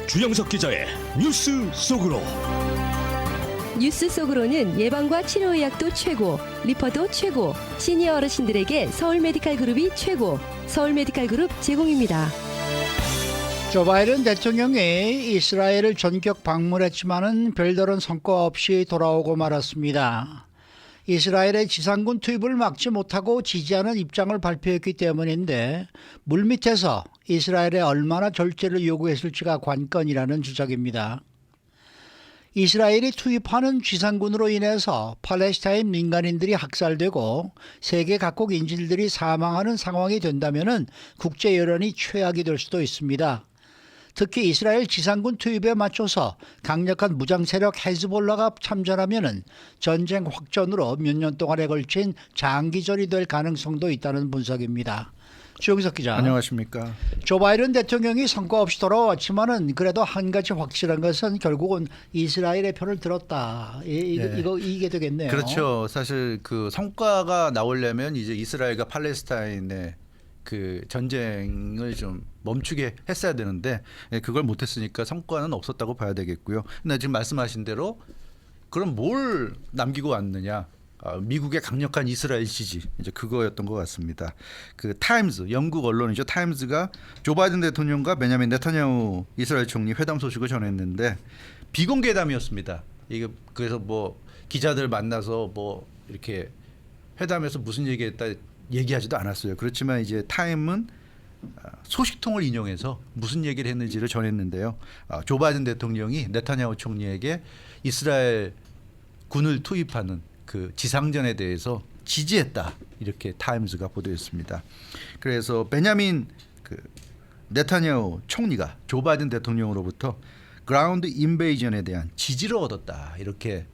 주영석 기자의 뉴스 속으로. 뉴스 속으로는 예방과 치료의학도 최고, 리퍼도 최고, 시니어 어르신들에게 서울 메디칼 그룹이 최고, 서울 메디칼 그룹 제공입니다. 조 바이든 대통령이 이스라엘을 전격 방문했지만은 별다른 성과 없이 돌아오고 말았습니다. 이스라엘의 지상군 투입을 막지 못하고 지지하는 입장을 발표했기 때문인데 물밑에서 이스라엘에 얼마나 절제를 요구했을지가 관건이라는 지적입니다. 이스라엘이 투입하는 지상군으로 인해서 팔레스타인 민간인들이 학살되고 세계 각국 인질들이 사망하는 상황이 된다면 국제 여론이 최악이 될 수도 있습니다. 특히 이스라엘 지상군 투입에 맞춰서 강력한 무장 세력 헤즈볼라가 참전하면 전쟁 확전으로 몇 년 동안에 걸친 장기전이 될 가능성도 있다는 분석입니다. 주영석 기자. 안녕하십니까. 조 바이든 대통령이 성과 없이 돌아왔지만은 그래도 한 가지 확실한 것은 결국은 이스라엘의 편을 들었다. 이거 이게 되겠네요. 그렇죠. 사실 그 성과가 나오려면 이제 이스라엘과 팔레스타인의 그 전쟁을 좀 멈추게 했어야 되는데 그걸 못했으니까 성과는 없었다고 봐야 되겠고요. 근데 지금 말씀하신 대로 그럼 뭘 남기고 왔느냐? 미국의 강력한 이스라엘 지지 이제 그거였던 것 같습니다. 그 타임즈 영국 언론이죠. 타임즈가 조 바이든 대통령과 베냐민 네타냐후 이스라엘 총리 회담 소식을 전했는데 비공개 회담이었습니다. 이게 그래서 뭐 기자들 만나서 뭐 이렇게 회담에서 무슨 얘기했다 얘기하지도 않았어요. 그렇지만 이제 타임은 소식통을 인용해서 무슨 얘기를 했는지를 전했는데요. 조 바이든 대통령이 네타냐후 총리에게 이스라엘 군을 투입하는 그 지상전에 대해서 지지했다 이렇게 타임즈가 보도했습니다. 그래서 베냐민 네타냐후 총리가 조 바이든 대통령으로부터 그라운드 인베이전에 대한 지지를 얻었다 이렇게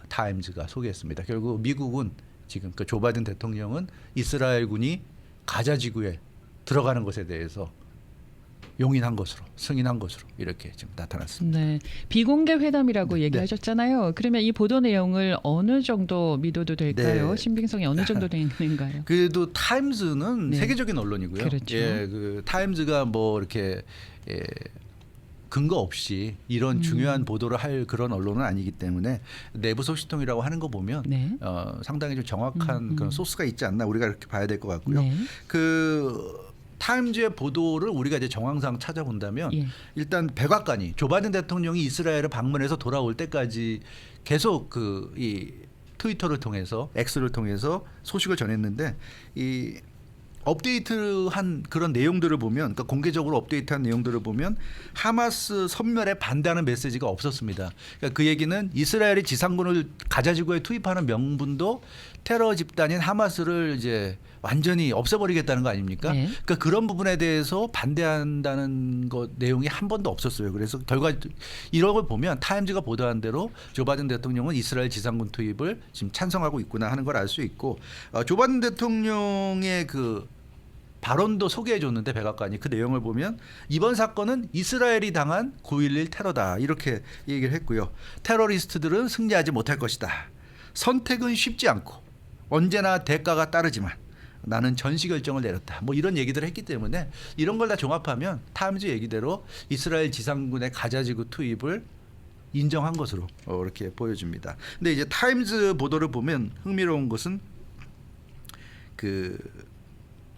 타임즈가 소개했습니다. 결국 미국은 지금 그 조 바이든 대통령은 이스라엘군이 가자 지구에 들어가는 것에 대해서 용인한 것으로 승인한 것으로 이렇게 지금 나타났습니다. 네, 비공개 회담이라고 얘기하셨잖아요. 그러면 이 보도 내용을 어느 정도 믿어도 될까요? 네. 신빙성이 어느 정도 되는가요? 그래도 타임즈는 네. 세계적인 언론이고요. 그렇죠. 예, 그 타임즈가 뭐 이렇게 근거 없이 이런 중요한 보도를 할 그런 언론은 아니기 때문에 내부 소식통이라고 하는 거 보면 네. 상당히 좀 정확한 그런 소스가 있지 않나 우리가 이렇게 봐야 될 것 같고요. 네. 그 타임즈의 보도를 우리가 이제 정황상 찾아본다면 예. 일단 백악관이 조 바이든 대통령이 이스라엘을 방문해서 돌아올 때까지 계속 그 이 트위터를 통해서 X를 통해서 소식을 전했는데 이 업데이트한 그런 내용들을 보면 그러니까 공개적으로 업데이트한 내용들을 보면 하마스 섬멸에 반대하는 메시지가 없었습니다. 그러니까 그 얘기는 이스라엘이 지상군을 가자 지구에 투입하는 명분도 테러 집단인 하마스를 이제 완전히 없애버리겠다는 거 아닙니까? 네. 그러니까 그런 부분에 대해서 반대한다는 것 내용이 한 번도 없었어요. 그래서 결과 이런 걸 보면 타임즈가 보도한 대로 조 바이든 대통령은 이스라엘 지상군 투입을 지금 찬성하고 있구나 하는 걸 알 수 있고 조 바이든 대통령의 그 발언도 소개해 줬는데 백악관이 그 내용을 보면 이번 사건은 이스라엘이 당한 9.11 테러다 이렇게 얘기를 했고요. 테러리스트들은 승리하지 못할 것이다. 선택은 쉽지 않고 언제나 대가가 따르지만 나는 전시 결정을 내렸다. 뭐 이런 얘기들을 했기 때문에 이런 걸 다 종합하면 타임즈 얘기대로 이스라엘 지상군의 가자지구 투입을 인정한 것으로 이렇게 보여집니다. 근데 이제 타임즈 보도를 보면 흥미로운 것은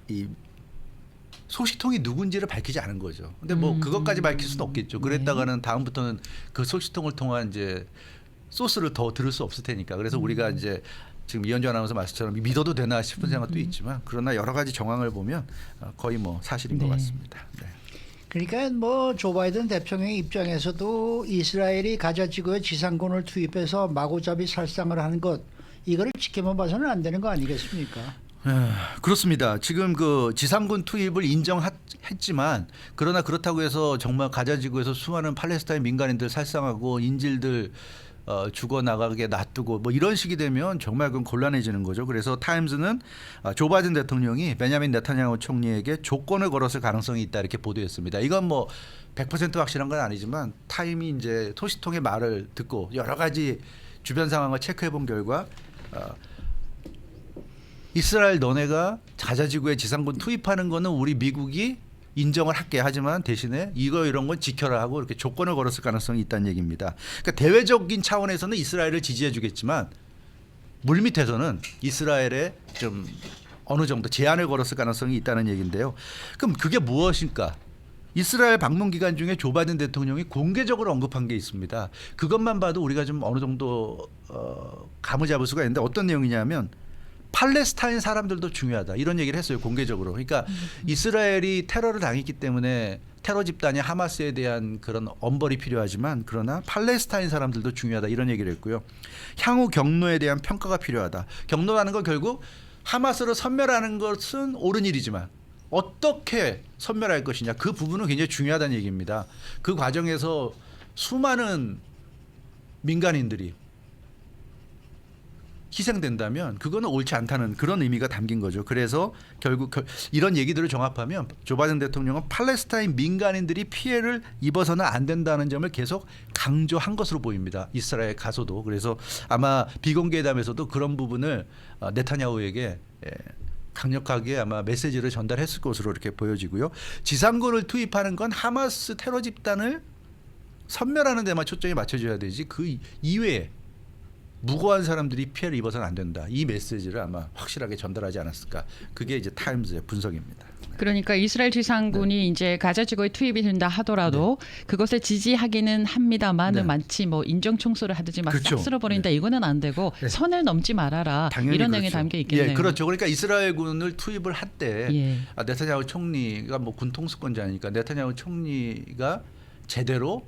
이 소식통이 누군지를 밝히지 않은 거죠. 근데 뭐 그것까지 밝힐 수는 없겠죠. 그랬다가는 다음부터는 그 소식통을 통한 이제 소스를 더 들을 수 없을 테니까. 그래서 우리가 이제 지금 이현주 아나운서 말씀처럼 믿어도 되나 싶은 생각도 있지만 그러나 여러 가지 정황을 보면 거의 뭐 사실인 것 같습니다. 네. 그러니까 뭐 조 바이든 대통령의 입장에서도 이스라엘이 가자 지구에 지상군을 투입해서 마구잡이 살상을 하는 것 이거를 지켜만 봐서는 안 되는 거 아니겠습니까? 그렇습니다. 지금 그 지상군 투입을 인정했지만 그러나 그렇다고 해서 정말 가자 지구에서 수많은 팔레스타인 민간인들 살상하고 인질들 죽어나가게 놔두고 뭐 이런 식이 되면 정말 그건 곤란해지는 거죠. 그래서 타임즈는 조 바이든 대통령이 베냐민 네타냐후 총리에게 조건을 걸었을 가능성이 있다 이렇게 보도했습니다. 이건 뭐 100% 확실한 건 아니지만 타임이 이제 소식통의 말을 듣고 여러 가지 주변 상황을 체크해 본 결과 이스라엘 너네가 가자지구에 지상군 투입하는 거는 우리 미국이 인정을 할게 하지만 대신에 이런 건 지켜라 하고 이렇게 조건을 걸었을 가능성이 있다는 얘기입니다. 그러니까 대외적인 차원에서는 이스라엘을 지지해 주겠지만 물밑에서는 이스라엘에 좀 어느 정도 제한을 걸었을 가능성이 있다는 얘기인데요. 그럼 그게 무엇일까? 이스라엘 방문 기간 중에 조 바이든 대통령이 공개적으로 언급한 게 있습니다. 그것만 봐도 우리가 좀 어느 정도 감을 잡을 수가 있는데 어떤 내용이냐면 팔레스타인 사람들도 중요하다 이런 얘기를 했어요. 공개적으로. 그러니까 이스라엘이 테러를 당했기 때문에 테러 집단이 하마스에 대한 그런 엄벌이 필요하지만 그러나 팔레스타인 사람들도 중요하다 이런 얘기를 했고요. 향후 경로에 대한 평가가 필요하다. 경로라는 건 결국 하마스를 섬멸하는 것은 옳은 일이지만 어떻게 섬멸할 것이냐 그 부분은 굉장히 중요하다는 얘기입니다. 그 과정에서 수많은 민간인들이 희생된다면 그거는 옳지 않다는 그런 의미가 담긴 거죠. 그래서 결국 이런 얘기들을 종합하면 조 바이든 대통령은 팔레스타인 민간인들이 피해를 입어서는 안 된다는 점을 계속 강조한 것으로 보입니다. 이스라엘 가서도. 그래서 아마 비공개회담에서도 그런 부분을 네타냐후에게 강력하게 아마 메시지를 전달했을 것으로 이렇게 보여지고요. 지상군을 투입하는 건 하마스 테러 집단을 섬멸하는 데만 초점이 맞춰져야 되지 그 이외에 무고한 사람들이 피해를 입어서는 안 된다. 이 메시지를 아마 확실하게 전달하지 않았을까. 그게 이제 타임즈의 분석입니다. 그러니까 이스라엘 지상군이 이제 가자 지구에 투입이 된다 하더라도 그것을 지지하기는 합니다만은 마치 뭐 인정 총수를 하듯이 막 싹 쓸어버린다 이거는 안 되고 선을 넘지 말아라 이런 내용이 담겨 있겠네요. 예, 그렇죠. 그러니까 이스라엘군을 투입을 할 때 네타냐후 총리가 뭐 군통수권자니까 네타냐후 총리가 제대로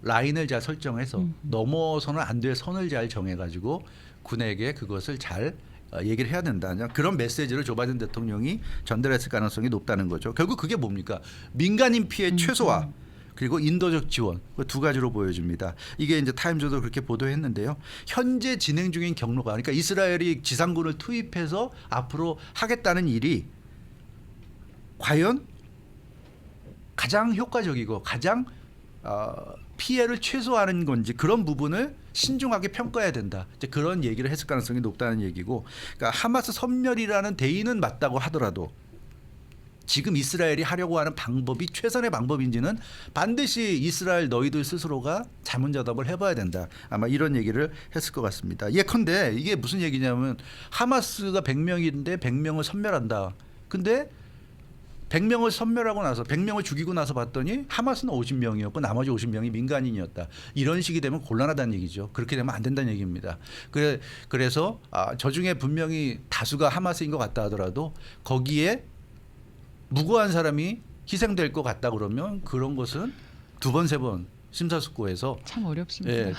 라인을 잘 설정해서 넘어서는 안 될 선을 잘 정해가지고 군에게 그것을 잘 얘기를 해야 된다. 그런 메시지를 조 바이든 대통령이 전달했을 가능성이 높다는 거죠. 결국 그게 뭡니까? 민간인 피해 최소화 그리고 인도적 지원 그 두 가지로 보여집니다. 이게 이제 타임즈도 그렇게 보도했는데요. 현재 진행 중인 경로가 그러니까 이스라엘이 지상군을 투입해서 앞으로 하겠다는 일이 과연 가장 효과적이고 가장 피해를 최소화하는 건지 그런 부분을 신중하게 평가해야 된다. 이제 그런 얘기를 했을 가능성이 높다는 얘기고, 그러니까 하마스 섬멸이라는 대의는 맞다고 하더라도 지금 이스라엘이 하려고 하는 방법이 최선의 방법인지는 반드시 이스라엘 너희들 스스로가 자문자답을 해봐야 된다. 아마 이런 얘기를 했을 것 같습니다. 예컨대 이게 무슨 얘기냐면 하마스가 100명인데 100명을 섬멸한다. 근데 100명을 섬멸하고 나서 100명을 죽이고 나서 봤더니 하마스는 50명이었고 나머지 50명이 민간인이었다. 이런 식이 되면 곤란하다는 얘기죠. 그렇게 되면 안 된다는 얘기입니다. 그래서 저 중에 분명히 다수가 하마스인 것 같다 하더라도 거기에 무고한 사람이 희생될 것 같다 그러면 그런 것은 두 번, 세 번 심사숙고해서 참 어렵습니다. 예,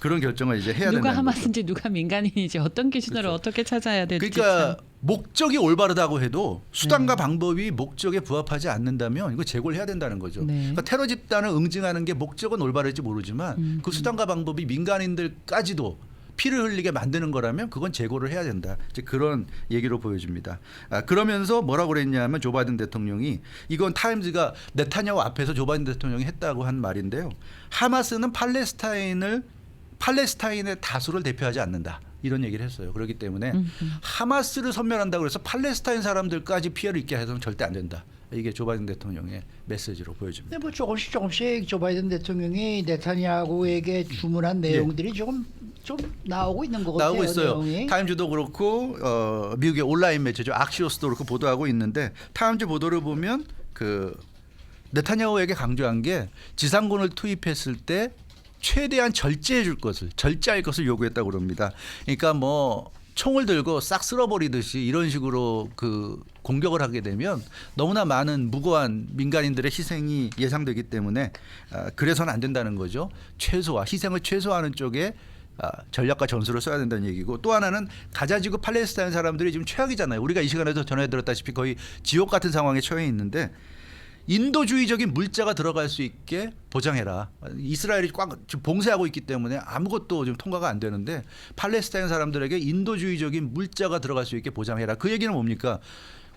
그런 결정을 이제 해야 된다. 누가 하마스인지 누가 민간인인지 어떤 기준으로 그렇죠. 어떻게 찾아야 될지. 그러니까 목적이 올바르다고 해도 수단과 방법이 목적에 부합하지 않는다면 이거 재고를 해야 된다는 거죠. 네. 그러니까 테러 집단을 응징하는 게 목적은 올바를지 모르지만 그 수단과 방법이 민간인들까지도 피를 흘리게 만드는 거라면 그건 재고를 해야 된다. 이제 그런 얘기로 보여집니다. 그러면서 뭐라고 그랬냐면 조 바이든 대통령이 이건 타임즈가 네타냐후 앞에서 조 바이든 대통령이 했다고 한 말인데요. 하마스는 팔레스타인의 다수를 대표하지 않는다. 이런 얘기를 했어요. 그렇기 때문에 하마스를 섬멸한다고 해서 팔레스타인 사람들까지 피해를 입게 해서는 절대 안 된다. 이게 조 바이든 대통령의 메시지로 보여집니다. 근데 뭐 조금씩 조 바이든 대통령이 네타냐후에게 주문한 내용들이 좀 나오고 있는 것 같아요. 나오고 있어요. 내용이. 타임즈도 그렇고 미국의 온라인 매체죠. 악시오스도 그렇고 보도하고 있는데 타임즈 보도를 보면 그 네타냐후에게 강조한 게 지상군을 투입했을 때 최대한 절제할 것을 요구했다고 그럽니다. 그러니까 뭐 총을 들고 싹 쓸어버리듯이 이런 식으로 그 공격을 하게 되면 너무나 많은 무고한 민간인들의 희생이 예상되기 때문에 그래서는 안 된다는 거죠. 희생을 최소화하는 쪽에 전략과 전술을 써야 된다는 얘기고, 또 하나는 가자지구 팔레스타인 사람들이 지금 최악이잖아요. 우리가 이 시간에도 전해드렸다시피 거의 지옥 같은 상황에 처해 있는데 인도주의적인 물자가 들어갈 수 있게 보장해라. 이스라엘이 꽉 봉쇄하고 있기 때문에 아무것도 좀 통과가 안 되는데 팔레스타인 사람들에게 인도주의적인 물자가 들어갈 수 있게 보장해라. 그 얘기는 뭡니까?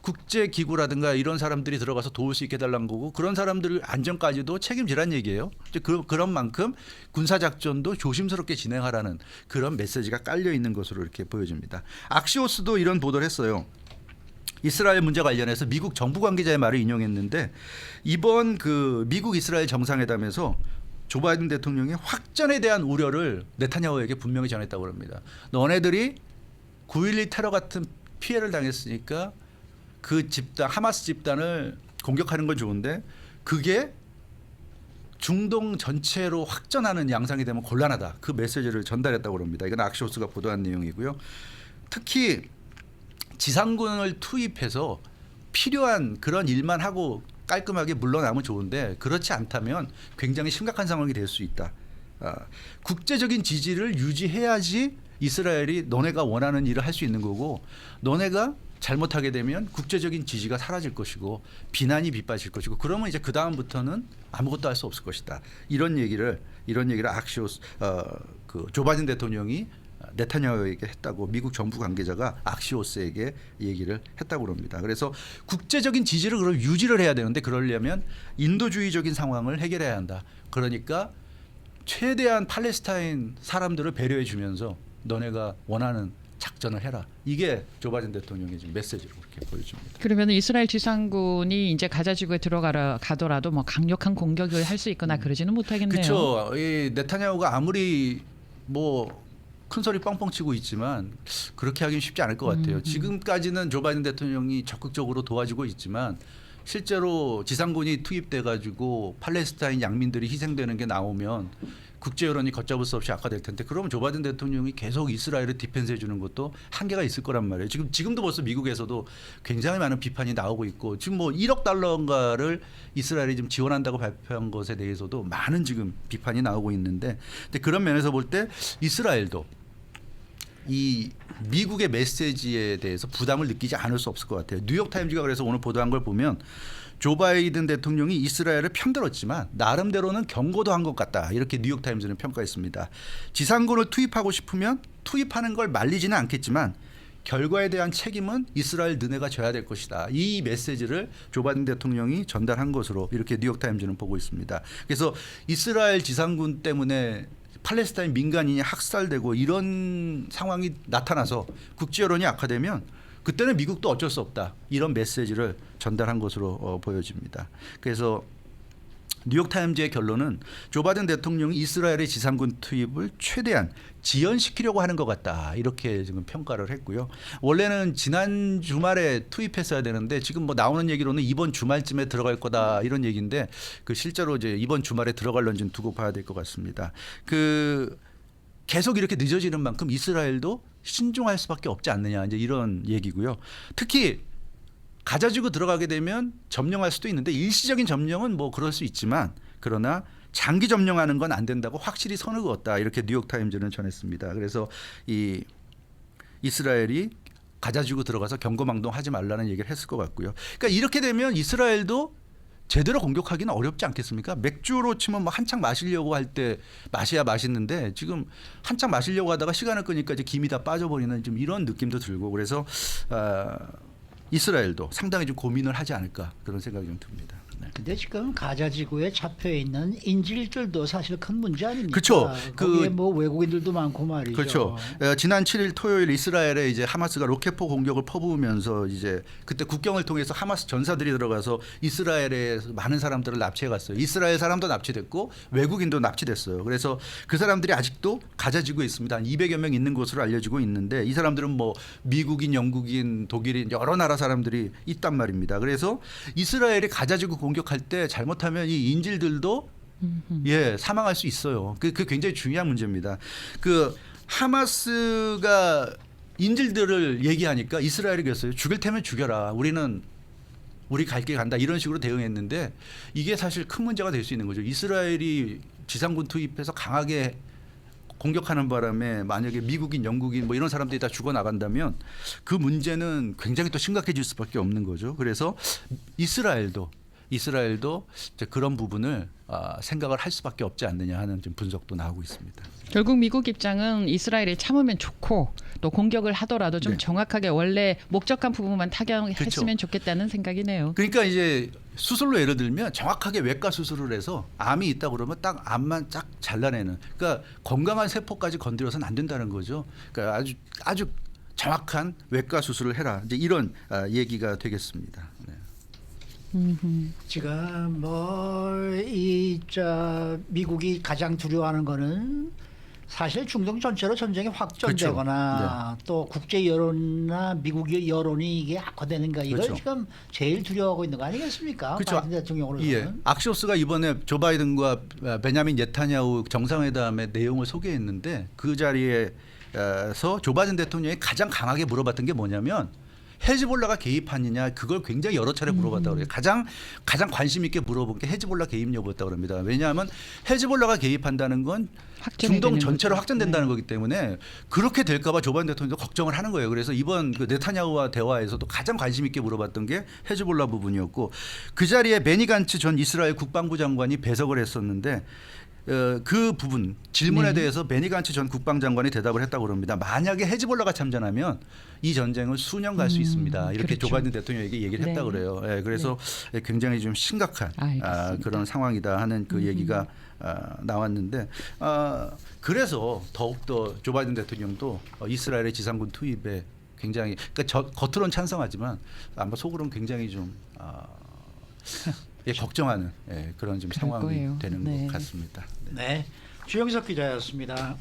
국제기구라든가 이런 사람들이 들어가서 도울 수 있게 해달라는 거고, 그런 사람들 안전까지도 책임지라는 얘기예요. 그런 만큼 군사작전도 조심스럽게 진행하라는 그런 메시지가 깔려 있는 것으로 이렇게 보여집니다. 악시오스도 이런 보도를 했어요. 이스라엘 문제 관련해서 미국 정부 관계자의 말을 인용했는데 이번 그 미국 이스라엘 정상회담에서 조 바이든 대통령이 확전에 대한 우려를 네타냐후에게 분명히 전했다고 합니다. 너네들이 9.12 테러 같은 피해를 당했으니까 그 집단 하마스 집단을 공격하는 건 좋은데 그게 중동 전체로 확전하는 양상이 되면 곤란하다. 그 메시지를 전달했다고 합니다. 이건 악시오스가 보도한 내용이고요. 특히 지상군을 투입해서 필요한 그런 일만 하고 깔끔하게 물러나면 좋은데 그렇지 않다면 굉장히 심각한 상황이 될 수 있다. 국제적인 지지를 유지해야지 이스라엘이 너네가 원하는 일을 할 수 있는 거고 너네가 잘못하게 되면 국제적인 지지가 사라질 것이고 비난이 빗발칠 것이고 그러면 이제 그 다음부터는 아무것도 할 수 없을 것이다. 이런 얘기를 악시오스 조 바이든 대통령이 네타냐후에게 했다고 미국 정부 관계자가 악시오스에게 얘기를 했다고 합니다. 그래서 국제적인 지지를 그럼 유지를 해야 되는데 그러려면 인도주의적인 상황을 해결해야 한다. 그러니까 최대한 팔레스타인 사람들을 배려해 주면서 너네가 원하는 작전을 해라. 이게 조 바이든 대통령의 지금 메시지로 그렇게 보여집니다. 그러면 이스라엘 지상군이 이제 가자 지구에 가더라도 뭐 강력한 공격을 할 수 있거나 그러지는 못하겠네요. 그렇죠. 이 네타냐후가 아무리 뭐 큰 소리 뻥뻥 치고 있지만 그렇게 하기는 쉽지 않을 것 같아요. 지금까지는 조 바이든 대통령이 적극적으로 도와주고 있지만 실제로 지상군이 투입돼 가지고 팔레스타인 양민들이 희생되는 게 나오면 국제 여론이 걷잡을 수 없이 악화될 텐데 그러면 조 바이든 대통령이 계속 이스라엘을 디펜스해 주는 것도 한계가 있을 거란 말이에요. 지금도 벌써 미국에서도 굉장히 많은 비판이 나오고 있고 지금 뭐 1억 달러인가를 이스라엘이 지금 지원한다고 발표한 것에 대해서도 많은 지금 비판이 나오고 있는데 근데 그런 면에서 볼 때 이스라엘도 이 미국의 메시지에 대해서 부담을 느끼지 않을 수 없을 것 같아요. 뉴욕타임즈가 그래서 오늘 보도한 걸 보면 조 바이든 대통령이 이스라엘을 편들었지만 나름대로는 경고도 한 것 같다. 이렇게 뉴욕타임즈는 평가했습니다. 지상군을 투입하고 싶으면 투입하는 걸 말리지는 않겠지만 결과에 대한 책임은 이스라엘 너네가 져야 될 것이다. 이 메시지를 조 바이든 대통령이 전달한 것으로 이렇게 뉴욕타임즈는 보고 있습니다. 그래서 이스라엘 지상군 때문에 팔레스타인 민간인이 학살되고 이런 상황이 나타나서 국제 여론이 악화되면 그때는 미국도 어쩔 수 없다. 이런 메시지를 전달한 것으로 보여집니다. 그래서 뉴욕타임즈의 결론은 조 바이든 대통령이 이스라엘의 지상군 투입을 최대한 지연시키려고 하는 것 같다. 이렇게 지금 평가를 했고요. 원래는 지난 주말에 투입했어야 되는데 지금 뭐 나오는 얘기로는 이번 주말쯤에 들어갈 거다 이런 얘기인데 그 실제로 이제 이번 주말에 들어갈런지는 두고 봐야 될 것 같습니다. 계속 이렇게 늦어지는 만큼 이스라엘도 신중할 수밖에 없지 않느냐 이제 이런 얘기고요. 특히 가자지구 들어가게 되면 점령할 수도 있는데 일시적인 점령은 뭐 그럴 수 있지만 그러나 장기 점령하는 건 안 된다고 확실히 선을 그었다 이렇게 뉴욕타임즈는 전했습니다. 그래서 이 이스라엘이 가자지구 들어가서 경고망동하지 말라는 얘기를 했을 것 같고요. 그러니까 이렇게 되면 이스라엘도 제대로 공격하기는 어렵지 않겠습니까? 맥주로 치면 뭐 한창 마시려고 할 때 마셔야 맛있는데 지금 한창 마시려고 하다가 시간을 끄니까 이제 김이 다 빠져버리는 좀 이런 느낌도 들고 그래서 이스라엘도 상당히 좀 고민을 하지 않을까 그런 생각이 좀 듭니다. 네. 근데 지금 가자 지구에 잡혀 있는 인질들도 사실 큰 문제 아닙니까? 그렇죠. 거기에 뭐 외국인들도 많고 말이죠. 그렇죠. 지난 7일 토요일 이스라엘에 이제 하마스가 로켓포 공격을 퍼부으면서 이제 그때 국경을 통해서 하마스 전사들이 들어가서 이스라엘에 많은 사람들을 납치해 갔어요. 이스라엘 사람도 납치됐고 외국인도 납치됐어요. 그래서 그 사람들이 아직도 가자 지구에 있습니다. 한 200여 명 있는 것으로 알려지고 있는데 이 사람들은 뭐 미국인, 영국인, 독일인 여러 나라 사람들이 있단 말입니다. 그래서 이스라엘이 가자 지구 공격할 때 잘못하면 이 인질들도 사망할 수 있어요. 그 굉장히 중요한 문제입니다. 그 하마스가 인질들을 얘기하니까 이스라엘이 그랬어요. 죽일 테면 죽여라. 우리 갈 길 간다. 이런 식으로 대응했는데 이게 사실 큰 문제가 될 수 있는 거죠. 이스라엘이 지상군 투입해서 강하게 공격하는 바람에 만약에 미국인, 영국인 뭐 이런 사람들이 다 죽어나간다면 그 문제는 굉장히 또 심각해질 수밖에 없는 거죠. 그래서 이스라엘도 이제 그런 부분을 생각을 할 수밖에 없지 않느냐 하는 좀 분석도 나오고 있습니다. 결국 미국 입장은 이스라엘이 참으면 좋고 또 공격을 하더라도 좀 정확하게 원래 목적한 부분만 타격했으면 좋겠다는 생각이네요. 그러니까 이제 수술로 예를 들면 정확하게 외과 수술을 해서 암이 있다 그러면 딱 암만 쫙 잘라내는. 그러니까 건강한 세포까지 건드려서는 안 된다는 거죠. 그러니까 아주 정확한 외과 수술을 해라. 이제 이런 얘기가 되겠습니다. 네. 지금 미국이 가장 두려워하는 거는 사실 중동 전체로 전쟁이 확전되거나 그렇죠. 또 국제 여론이나 미국의 여론이 이게 악화되는가 이걸 그렇죠. 지금 제일 두려워하고 있는 거 아니겠습니까? 그렇죠. 바이든 대통령으로서는. 예. 악시오스가 이번에 조 바이든과 베냐민 네타냐후 정상회담의 내용을 소개했는데 그 자리에서 조 바이든 대통령이 가장 강하게 물어봤던 게 뭐냐면 헤즈볼라가 개입하느냐 그걸 굉장히 여러 차례 물어봤다고 그래요. 가장 관심 있게 물어본 게 헤즈볼라 개입 여부였다고 합니다. 왜냐하면 헤즈볼라가 개입한다는 건 중동 전체로 확전된다는 거기 때문에 그렇게 될까 봐 조 바이든 대통령도 걱정을 하는 거예요. 그래서 이번 그 네타냐후와 대화에서도 가장 관심 있게 물어봤던 게 헤즈볼라 부분이었고 그 자리에 베니 간츠 전 이스라엘 국방부 장관이 배석을 했었는데 그 부분 질문에 대해서 베니 간츠 전 국방장관이 대답을 했다고 합니다. 만약에 헤즈볼라가 참전하면 이 전쟁은 수년 갈 수 있습니다. 이렇게 그렇죠. 조 바이든 대통령에게 얘기를 했다고 그래요. 그래서 굉장히 좀 심각한 그런 상황이다 하는 그 얘기가 나왔는데 그래서 더욱더 조 바이든 대통령도 이스라엘의 지상군 투입에 굉장히 그러니까 겉으로는 찬성하지만 아마 속으로는 굉장히 좀 걱정하는 그런 좀 상황이 거예요. 되는 네. 것 같습니다. 네, 주영석 기자였습니다.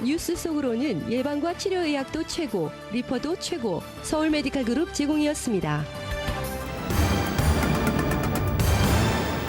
뉴스 속으로는 예방과 치료 의학도 최고, 리퍼도 최고, 서울 메디칼 그룹 제공이었습니다.